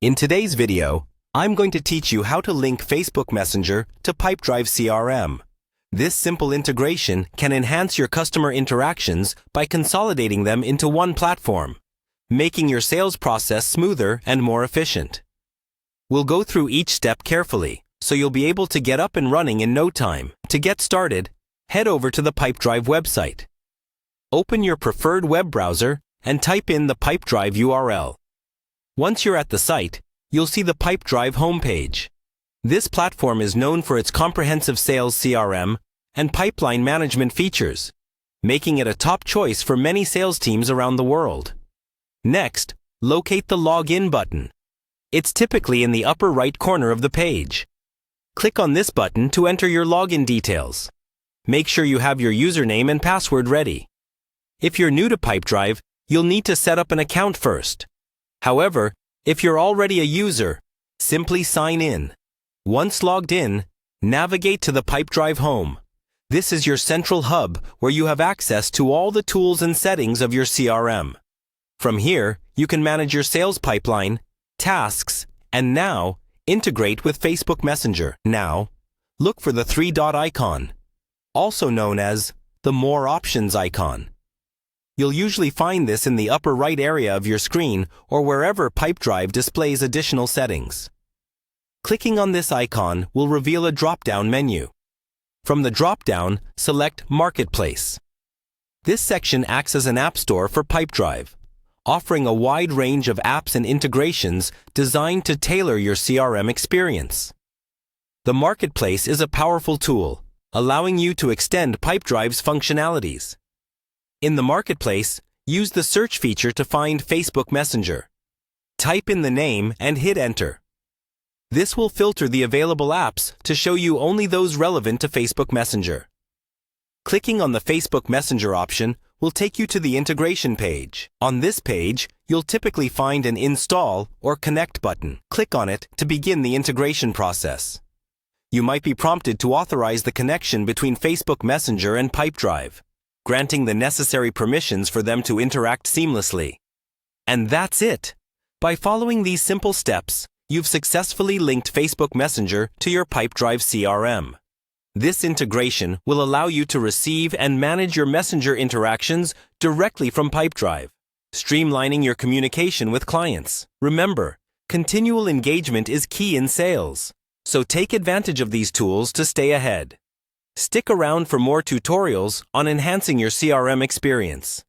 In today's video, I'm going to teach you how to link Facebook Messenger to Pipedrive CRM. This simple integration can enhance your customer interactions by consolidating them into one platform, making your sales process smoother and more efficient. We'll go through each step carefully, so you'll be able to get up and running in no time. To get started, head over to the Pipedrive website. Open your preferred web browser and type in the Pipedrive URL. Once you're at the site, you'll see the Pipedrive homepage. This platform is known for its comprehensive sales CRM and pipeline management features, making it a top choice for many sales teams around the world. Next, locate the Login button. It's typically in the upper right corner of the page. Click on this button to enter your login details. Make sure you have your username and password ready. If you're new to Pipedrive, you'll need to set up an account first. However, if you're already a user, simply sign in. Once logged in, navigate to the Pipedrive home. This is your central hub where you have access to all the tools and settings of your CRM. From here, you can manage your sales pipeline, tasks, and now, integrate with Facebook Messenger. Now, look for the three-dot icon, also known as the More Options icon. You'll usually find this in the upper right area of your screen or wherever Pipedrive displays additional settings. Clicking on this icon will reveal a drop-down menu. From the drop-down, select Marketplace. This section acts as an app store for Pipedrive, offering a wide range of apps and integrations designed to tailor your CRM experience. The Marketplace is a powerful tool, allowing you to extend Pipedrive's functionalities. In the Marketplace, use the search feature to find Facebook Messenger. Type in the name and hit Enter. This will filter the available apps to show you only those relevant to Facebook Messenger. Clicking on the Facebook Messenger option will take you to the integration page. On this page, you'll typically find an Install or Connect button. Click on it to begin the integration process. You might be prompted to authorize the connection between Facebook Messenger and Pipedrive, granting the necessary permissions for them to interact seamlessly. And that's it! By following these simple steps, you've successfully linked Facebook Messenger to your Pipedrive CRM. This integration will allow you to receive and manage your Messenger interactions directly from Pipedrive, streamlining your communication with clients. Remember, continual engagement is key in sales, so take advantage of these tools to stay ahead. Stick around for more tutorials on enhancing your CRM experience.